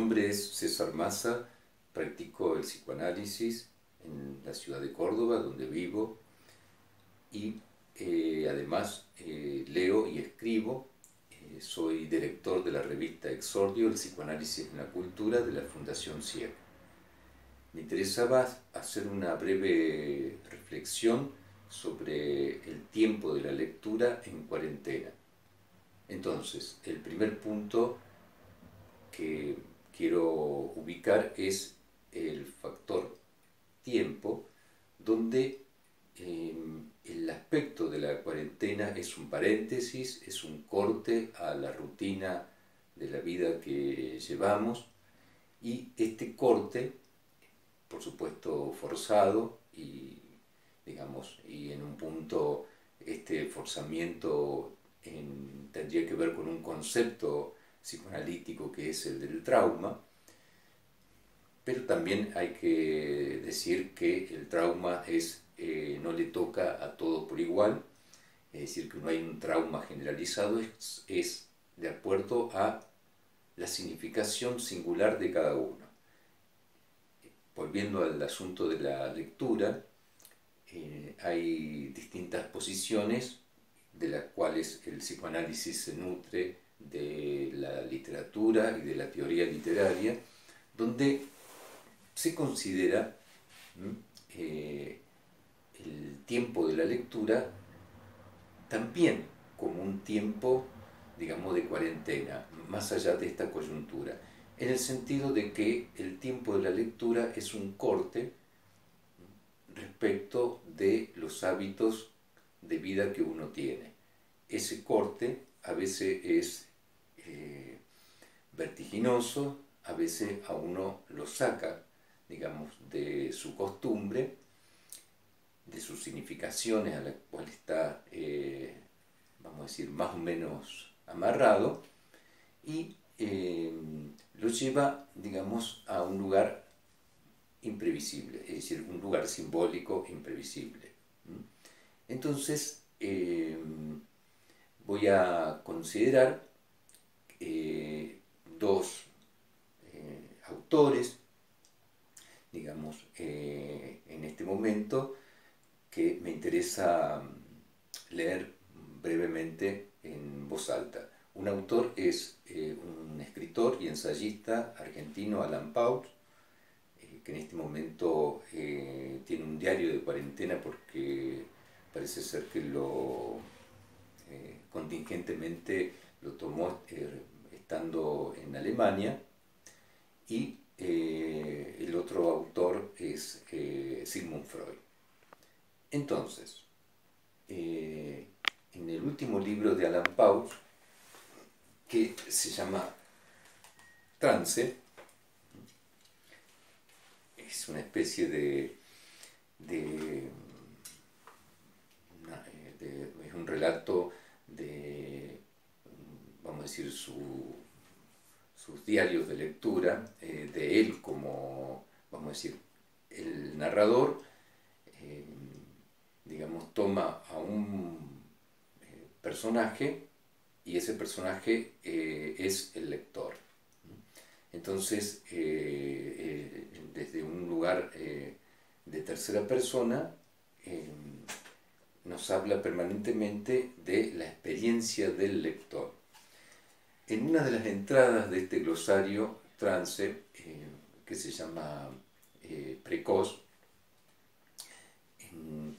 nombre es César Massa, practico el psicoanálisis en la ciudad de Córdoba, donde vivo, y además leo y escribo. Soy director de la revista Exordio, el psicoanálisis en la cultura, de la Fundación CIEP. Me interesaba hacer una breve reflexión sobre el tiempo de la lectura en cuarentena. Entonces, el primer punto que quiero ubicar es el factor tiempo, donde el aspecto de la cuarentena es un paréntesis, es un corte a la rutina de la vida que llevamos, y este corte, por supuesto forzado, y digamos, y en un punto este forzamiento tendría que ver con un concepto psicoanalítico que es el del trauma, pero también hay que decir que el trauma no le toca a todos por igual, es decir, que no hay un trauma generalizado, es de acuerdo a la significación singular de cada uno. Volviendo al asunto de la lectura, hay distintas posiciones de las cuales el psicoanálisis se nutre de la literatura y de la teoría literaria, donde se considera el tiempo de la lectura también como un tiempo, digamos, de cuarentena, más allá de esta coyuntura, en el sentido de que el tiempo de la lectura es un corte respecto de los hábitos de vida que uno tiene. Ese corte a veces es vertiginoso, a veces a uno lo saca, digamos, de su costumbre, de sus significaciones a las cuales está, vamos a decir, más o menos amarrado, y lo lleva, digamos, a un lugar imprevisible, es decir, un lugar simbólico imprevisible. Entonces, voy a considerar dos autores, digamos, en este momento, que me interesa leer brevemente en voz alta. Un autor es un escritor y ensayista argentino, Alan Pauls, que en este momento tiene un diario de cuarentena porque parece ser que contingentemente lo tomó estando en Alemania, y el otro autor es Sigmund Freud. Entonces, en el último libro de Alan Pauls, que se llama Trance, es una especie es un relato de, vamos a decir, sus diarios de lectura, de él como, vamos a decir, el narrador, digamos, toma a un personaje, y ese personaje es el lector. Entonces, desde un lugar de tercera persona, nos habla permanentemente de la experiencia del lector. En una de las entradas de este glosario Trance, que se llama Precoz,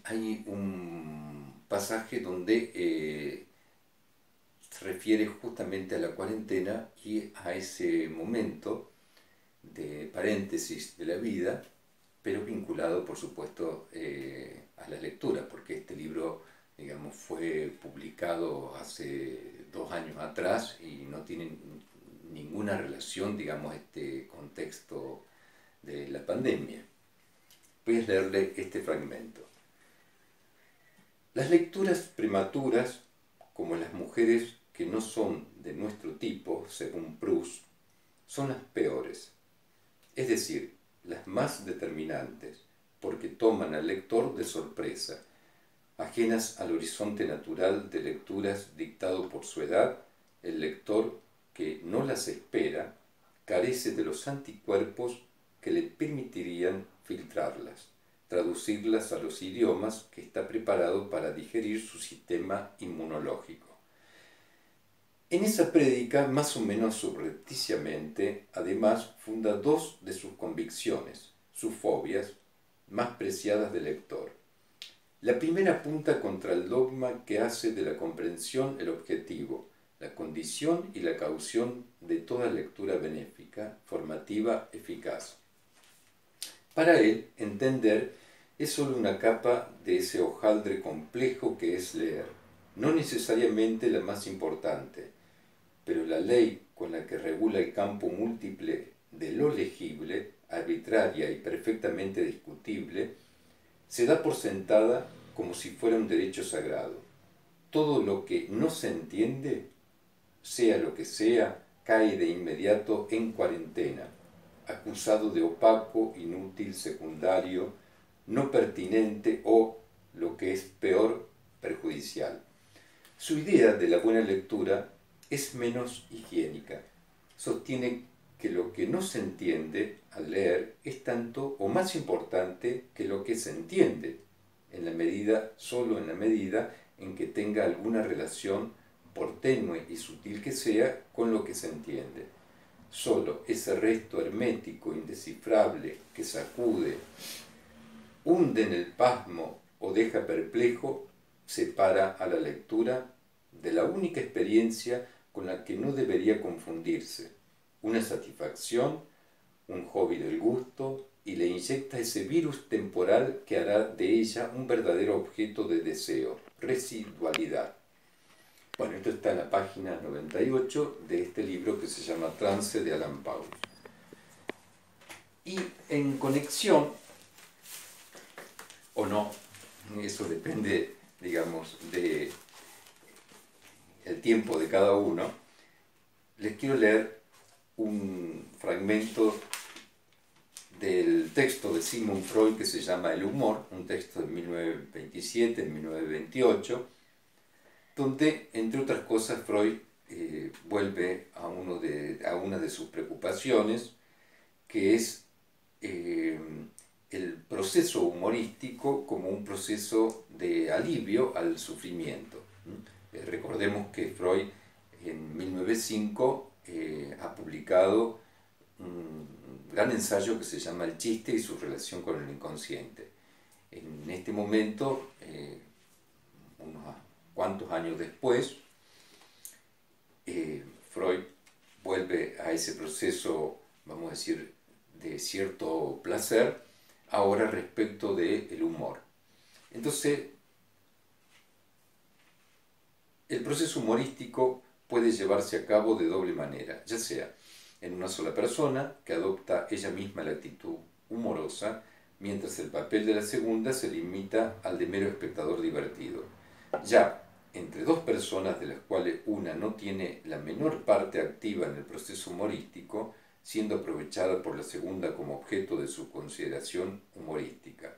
hay un pasaje donde se refiere justamente a la cuarentena y a ese momento de paréntesis de la vida, pero vinculado, por supuesto, a la lectura, porque este libro, digamos, fue publicado hace 2 años atrás y no tiene ninguna relación, digamos, a este contexto de la pandemia. Voy a leerle este fragmento. Las lecturas prematuras, como las mujeres que no son de nuestro tipo, según Proust, son las peores, es decir, las más determinantes, porque toman al lector de sorpresa, ajenas al horizonte natural de lecturas dictado por su edad. El lector que no las espera carece de los anticuerpos que le permitirían filtrarlas, traducirlas a los idiomas que está preparado para digerir su sistema inmunológico. En esa prédica, más o menos subrepticiamente, además funda dos de sus convicciones, sus fobias, más preciadas del lector. La primera apunta contra el dogma que hace de la comprensión el objetivo, la condición y la caución de toda lectura benéfica, formativa, eficaz. Para él, entender es sólo una capa de ese hojaldre complejo que es leer, no necesariamente la más importante, pero la ley con la que regula el campo múltiple de lo legible, arbitraria y perfectamente discutible, se da por sentada como si fuera un derecho sagrado. Todo lo que no se entiende, sea lo que sea, cae de inmediato en cuarentena, acusado de opaco, inútil, secundario, no pertinente o, lo que es peor, perjudicial. Su idea de la buena lectura es menos higiénica. Sostiene que lo que no se entiende al leer es tanto o más importante que lo que se entiende, solo en la medida en que tenga alguna relación, por tenue y sutil que sea, con lo que se entiende. Solo ese resto hermético, indescifrable, que sacude, hunde en el pasmo o deja perplejo, separa a la lectura de la única experiencia con la que no debería confundirse, una satisfacción, un hobby del gusto, y le inyecta ese virus temporal que hará de ella un verdadero objeto de deseo, residualidad. Bueno, esto está en la página 98 de este libro que se llama Trance de Alan Paulus. Y en conexión, o no, eso depende, digamos, de el tiempo de cada uno, les quiero leer un fragmento del texto de Sigmund Freud que se llama El humor, un texto de 1927, 1928, donde, entre otras cosas, Freud vuelve a una de sus preocupaciones, que es el proceso humorístico como un proceso de alivio al sufrimiento. Recordemos que Freud en 1905 ha publicado un gran ensayo que se llama El chiste y su relación con el inconsciente. En este momento, unos cuantos años después, Freud vuelve a ese proceso, vamos a decir, de cierto placer, ahora respecto del humor. Entonces, el proceso humorístico puede llevarse a cabo de doble manera, ya sea en una sola persona, que adopta ella misma la actitud humorosa, mientras el papel de la segunda se limita al de mero espectador divertido. Ya entre dos personas de las cuales una no tiene la menor parte activa en el proceso humorístico, siendo aprovechada por la segunda como objeto de su consideración humorística.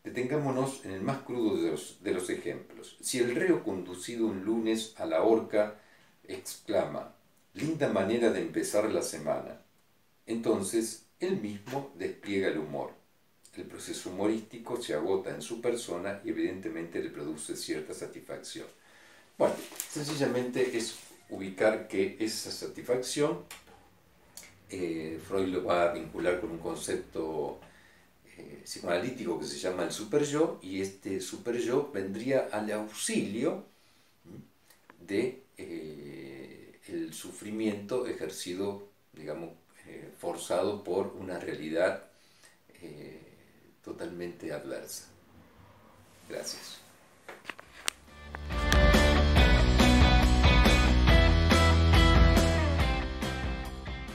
Detengámonos en el más crudo de los ejemplos. Si el reo conducido un lunes a la horca exclama: «Linda manera de empezar la semana», entonces él mismo despliega el humor. El proceso humorístico se agota en su persona y evidentemente le produce cierta satisfacción. Bueno, sencillamente es ubicar que esa satisfacción Freud lo va a vincular con un concepto psicoanalítico que se llama el superyo, y este superyo vendría al auxilio de el sufrimiento ejercido, digamos, forzado por una realidad totalmente adversa.